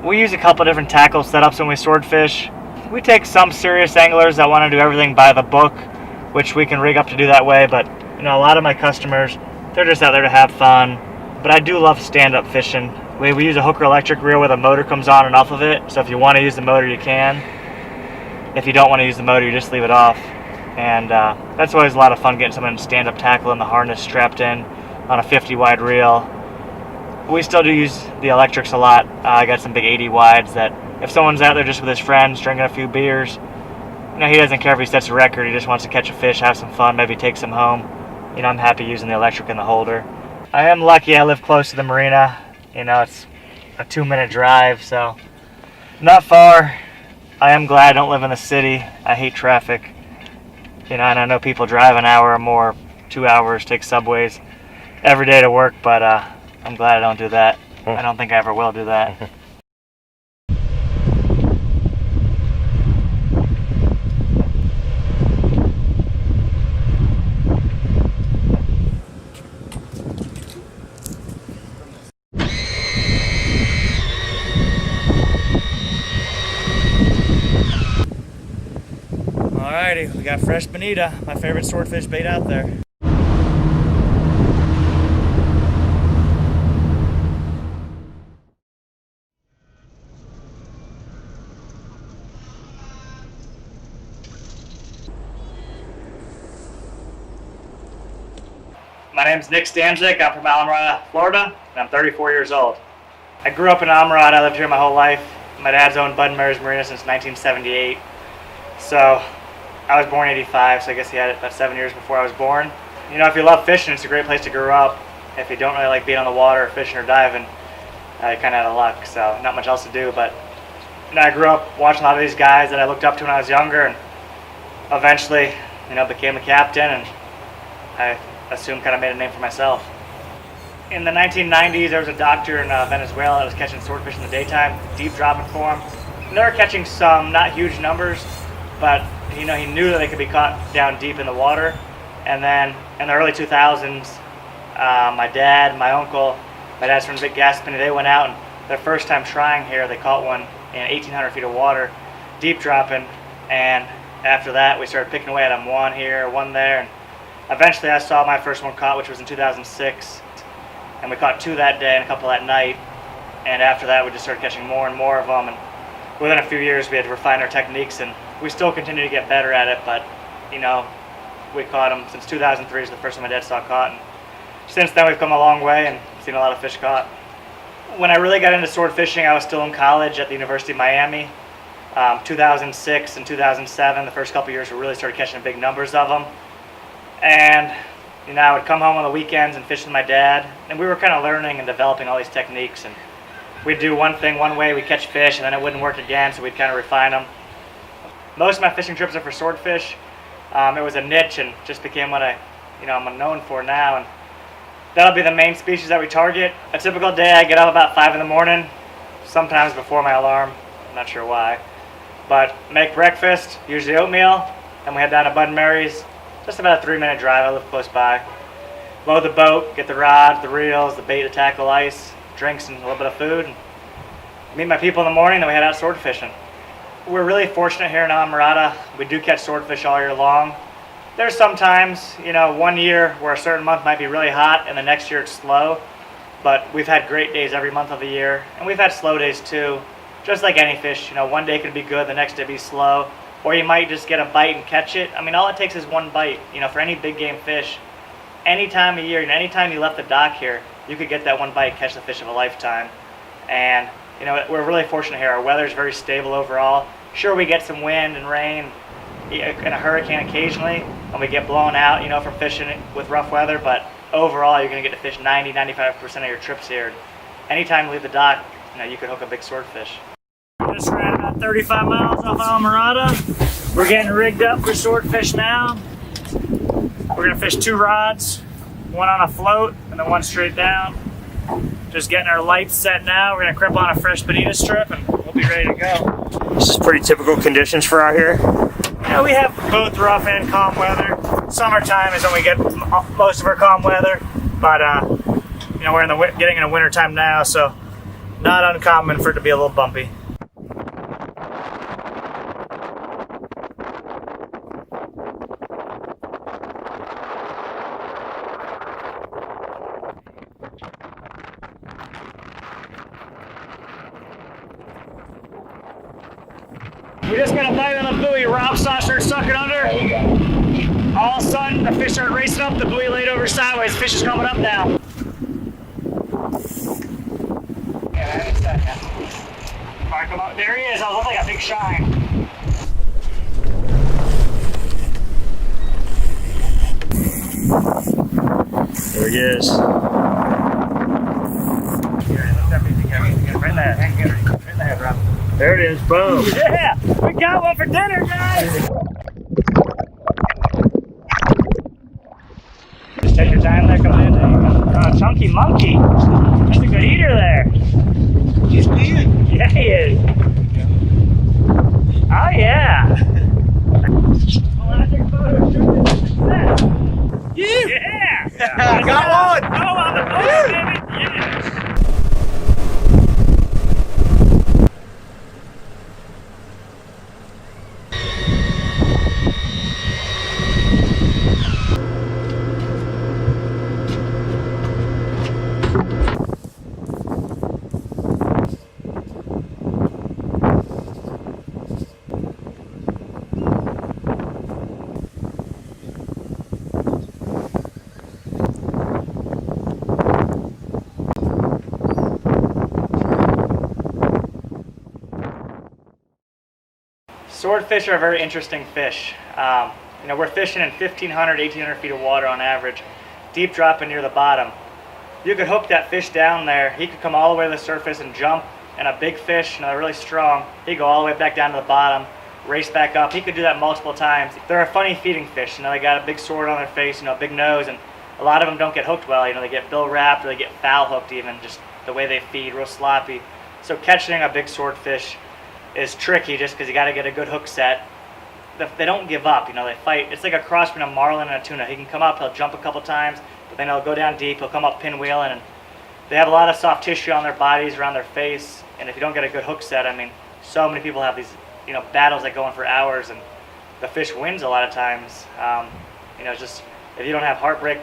We use a couple different tackle setups when we swordfish. We take some serious anglers that want to do everything by the book, which we can rig up to do that way, but a lot of my customers, they're just out there to have fun. But I do love stand-up fishing. We use a hooker electric reel where the motor comes on and off of it, so if you want to use the motor, you can. If you don't want to use the motor, you just leave it off. And that's always a lot of fun, getting someone in stand-up tackle and the harness strapped in on a 50 wide reel. We still do use the electrics a lot. I got some big 80 wides that if someone's out there just with his friends, drinking a few beers, he doesn't care if he sets a record, he just wants to catch a fish, have some fun, maybe take some home. I'm happy using the electric in the holder. I am lucky I live close to the marina. It's a 2-minute drive, so not far. I am glad I don't live in the city. I hate traffic. And I know people drive an hour or more, 2 hours, take subways every day to work, but I'm glad I don't do that. I don't think I ever will do that. Alrighty, we got fresh bonita, my favorite swordfish bait out there. My name's Stanczyk. I'm from Alamorada, Florida, and I'm 34 years old. I grew up in Alamorada. I lived here my whole life. My dad's owned Bud and Mary's Marina since 1978. So I was born in 85, so I guess he had it about 7 years before I was born. If you love fishing, it's a great place to grow up. If you don't really like being on the water, fishing or diving, you kind of out of luck, so not much else to do. But I grew up watching a lot of these guys that I looked up to when I was younger, and eventually, became a captain, and I assume kind of made a name for myself. In the 1990s, there was a doctor in Venezuela that was catching swordfish in the daytime, deep dropping for him. And they were catching some, not huge numbers, but he knew that they could be caught down deep in the water. And then in the early 2000s, my dad, my uncle, my dad's from the big gas company, they went out, and their first time trying here, they caught one in 1,800 feet of water, deep dropping. And after that, we started picking away at them, one here, one there. And eventually I saw my first one caught, which was in 2006, and we caught 2 that day and a couple that night. And after that, we just started catching more and more of them. And within a few years, we had to refine our techniques, and we still continue to get better at it. But we caught them since 2003 is the first time my dad saw caught, and since then we've come a long way and seen a lot of fish caught. When I really got into sword fishing, I was still in college at the University of Miami. 2006 and 2007, the first couple years, we really started catching big numbers of them. And I would come home on the weekends and fish with my dad, and we were kind of learning and developing all these techniques. And we'd do one thing one way, we'd catch fish, and then it wouldn't work again, so we'd kind of refine them. Most of my fishing trips are for swordfish. It was a niche and just became what I'm known for now. And that'll be the main species that we target. A typical day, I get up about 5 in the morning, sometimes before my alarm. I'm not sure why. But make breakfast, usually oatmeal, and we head down to Bud and Mary's. Just about a 3-minute drive. I live close by. Load the boat, get the rods, the reels, the bait, the tackle, ice, drinks, and a little bit of food. And meet my people in the morning, then we head out sword fishing. We're really fortunate here in Alamorada. We do catch swordfish all year long. There's sometimes, 1 year where a certain month might be really hot and the next year it's slow. But we've had great days every month of the year, and we've had slow days too. Just like any fish, one day can be good, the next day be slow. Or you might just get a bite and catch it. All it takes is one bite. For any big game fish, any time of year, anytime you left the dock here, you could get that one bite, catch the fish of a lifetime. And we're really fortunate here. Our weather's very stable overall. Sure, we get some wind and rain and a hurricane occasionally, and we get blown out, from fishing with rough weather. But overall, you're going to get to fish 90-95% of your trips here. Anytime you leave the dock, you could hook a big swordfish. Just ran about 35 miles off Alamorada. We're getting rigged up for swordfish now. We're gonna fish 2 rods, one on a float and then one straight down. Just getting our lights set now. We're gonna crip on a fresh bonita strip and we'll be ready to go. This is pretty typical conditions for out here. We have both rough and calm weather. Summertime is when we get most of our calm weather, but we're getting into winter time now, so not uncommon for it to be a little bumpy. We just got a bite on the buoy. Rob saw start sucking under. All of a sudden, the fish started racing up. The buoy laid over sideways. Fish is coming up now. Yeah, in a second. All right, come up. There he is. That looks like a big shine. There he is. Right in the head. Right in the head, Rob. There it is, boom. Yeah, we got one for dinner, guys. Just take your time there, coming in. There you go. Oh, chunky monkey. That's a good eater there. He's big. Yeah, he is. Oh, yeah. Yeah. Yeah. Got one. Oh, on the boat, baby. Yes. Swordfish are a very interesting fish. We're fishing in 1,500, 1,800 feet of water on average, deep dropping near the bottom. You could hook that fish down there. He could come all the way to the surface and jump, and a big fish, they're really strong, he could go all the way back down to the bottom, race back up. He could do that multiple times. They're a funny feeding fish. They got a big sword on their face, big nose, and a lot of them don't get hooked well. They get bill wrapped, or they get foul hooked even, just the way they feed, real sloppy. So catching a big swordfish is tricky just because you got to get a good hook set. They don't give up, they fight. It's like a cross between a marlin and a tuna. He can come up, he'll jump a couple times, but then he'll go down deep, he'll come up pinwheeling, and they have a lot of soft tissue on their bodies, around their face, and if you don't get a good hook set, so many people have these, battles that go on for hours, and the fish wins a lot of times. Just if you don't have heartbreak,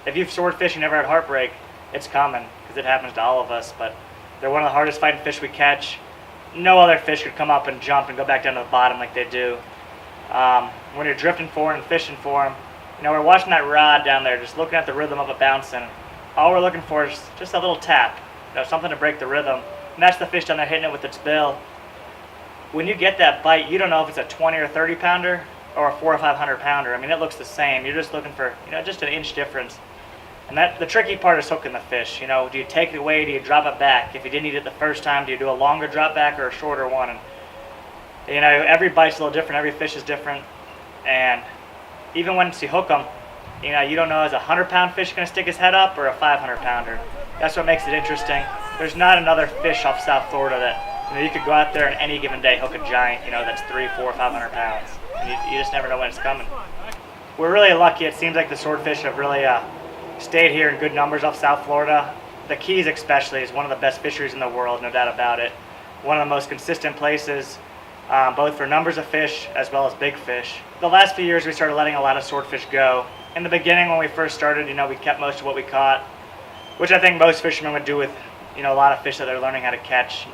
if you've swordfish and never had heartbreak, it's common, because it happens to all of us, but they're one of the hardest fighting fish we catch. No other fish could come up and jump and go back down to the bottom like they do. When you're drifting for them and fishing for them, we're watching that rod down there, just looking at the rhythm of it bouncing. All we're looking for is just a little tap, something to break the rhythm. And that's the fish down there hitting it with its bill. When you get that bite, you don't know if it's a 20 or 30 pounder or a 400 or 500 pounder. It looks the same. You're just looking for, just an inch difference. And the tricky part is hooking the fish. Do you take it away? Do you drop it back? If you didn't eat it the first time, do you do a longer drop back or a shorter one? And every bite's a little different. Every fish is different. And even once you hook them, you don't know, is a 100-pound fish going to stick his head up or a 500-pounder? That's what makes it interesting. There's not another fish off South Florida that you could go out there and any given day hook a giant, that's 300, 400, 500 pounds. And you just never know when it's coming. We're really lucky. It seems like the swordfish have really stayed here in good numbers off South Florida. The Keys especially is one of the best fisheries in the world, no doubt about it. One of the most consistent places, both for numbers of fish as well as big fish. The last few years we started letting a lot of swordfish go. In the beginning when we first started, we kept most of what we caught, which I think most fishermen would do with a lot of fish that they're learning how to catch.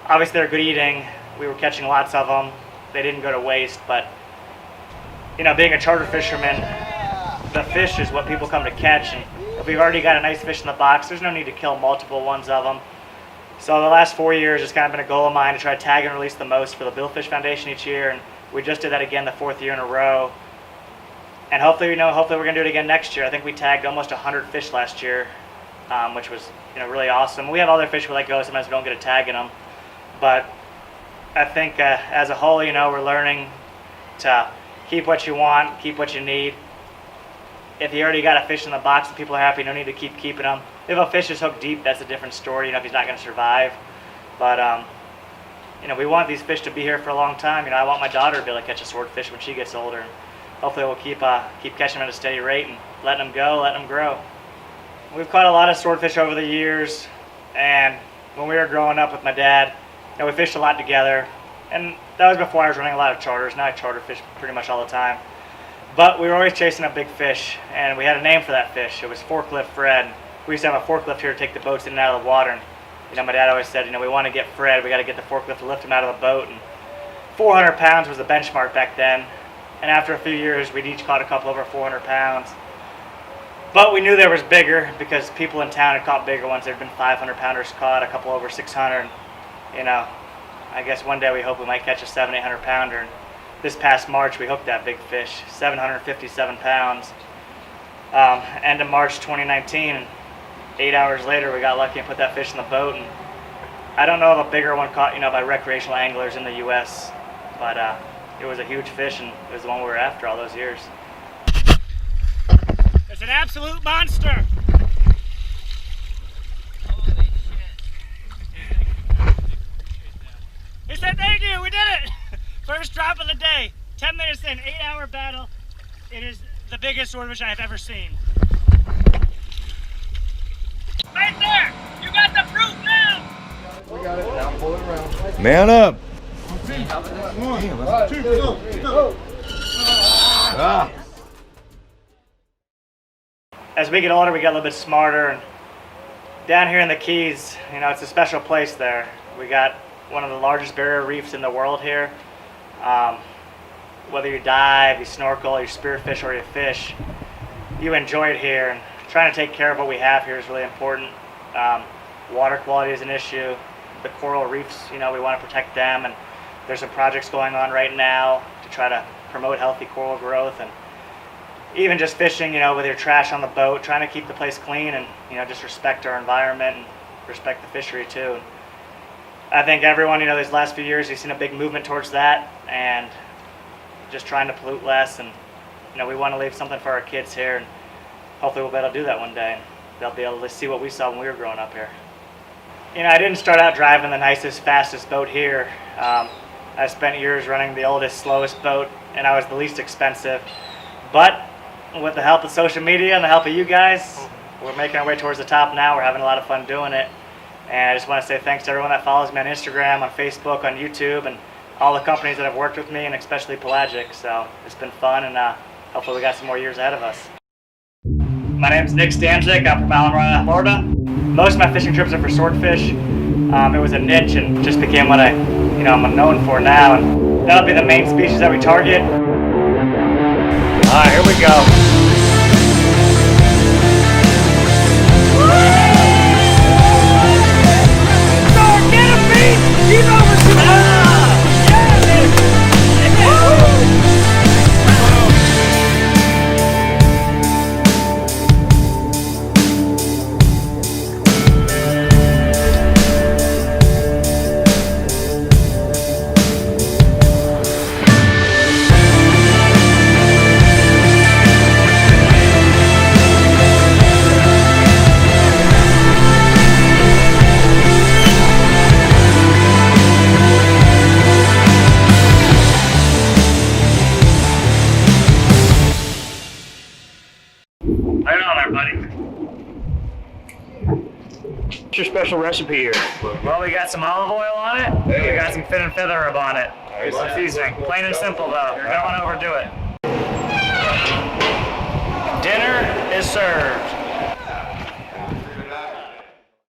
Obviously they're good eating. We were catching lots of them. They didn't go to waste, but being a charter fisherman, the fish is what people come to catch, and if we've already got a nice fish in the box, there's no need to kill multiple ones of them. So the last 4 years, it's kind of been a goal of mine to try to tag and release the most for the Billfish Foundation each year, and we just did that again the 4th year in a row. And hopefully, hopefully we're going to do it again next year. I think we tagged almost 100 fish last year, which was really awesome. We have other fish we let go, sometimes we don't get a tag in them, but I think as a whole, we're learning to keep what you want, keep what you need. If you already got a fish in the box and people are happy, no need to keep keeping them. If a fish is hooked deep, that's a different story, if he's not going to survive. But, we want these fish to be here for a long time. I want my daughter to be able to catch a swordfish when she gets older. And hopefully we'll keep catching them at a steady rate and letting them go, letting them grow. We've caught a lot of swordfish over the years, and when we were growing up with my dad, we fished a lot together, and that was before I was running a lot of charters. Now I charter fish pretty much all the time. But we were always chasing a big fish, and we had a name for that fish. It was Forklift Fred. We used to have a forklift here to take the boats in and out of the water. And, my dad always said, we want to get Fred. We got to get the forklift to lift him out of the boat. And 400 pounds was the benchmark back then. And after a few years, we'd each caught a couple over 400 pounds. But we knew there was bigger because people in town had caught bigger ones. There had been 500 pounders caught, a couple over 600. I guess one day we hope we might catch a 700-800 pounder. And this past March, we hooked that big fish, 757 pounds. End of March 2019, and 8 hours later, we got lucky and put that fish in the boat. And I don't know of a bigger one caught, by recreational anglers in the U.S., but it was a huge fish, and it was the one we were after all those years. It's an absolute monster. Holy shit. He said, thank you, we did it. First drop of the day, 10 minutes in, 8-hour battle. It is the biggest swordfish I have ever seen. Right there, you got the fruit now. We got it. Now pull it around. Man up. One, two, go. Ah. As we get older, we get a little bit smarter. And down here in the Keys, it's a special place there. We got one of the largest barrier reefs in the world here. Whether you dive, you snorkel, you spearfish, or you fish, you enjoy it here. And trying to take care of what we have here is really important. Water quality is an issue. The coral reefs, we want to protect them. And there's some projects going on right now to try to promote healthy coral growth. And even just fishing, with your trash on the boat, trying to keep the place clean and, just respect our environment and respect the fishery too. I think everyone, these last few years, you've seen a big movement towards that and just trying to pollute less. And, we want to leave something for our kids here, and hopefully we'll be able to do that one day. They'll be able to see what we saw when we were growing up here. I didn't start out driving the nicest, fastest boat here. I spent years running the oldest, slowest boat, and I was the least expensive. But with the help of social media and the help of you guys, we're making our way towards the top now. We're having a lot of fun doing it. And I just want to say thanks to everyone that follows me on Instagram, on Facebook, on YouTube, and all the companies that have worked with me, and especially Pelagic. So it's been fun, and hopefully we got some more years ahead of us. My name is Stanczyk. I'm from Alhambra, Florida. Most of my fishing trips are for swordfish. It was a niche and just became what I'm known for now. And that'll be the main species that we target. All right, here we go. Right on there, buddy. What's your special recipe here? Well, we got some olive oil on it. We got some fin and feather rub on it. Here's some seasoning. Plain and simple, though. Don't want to overdo it. Dinner is served.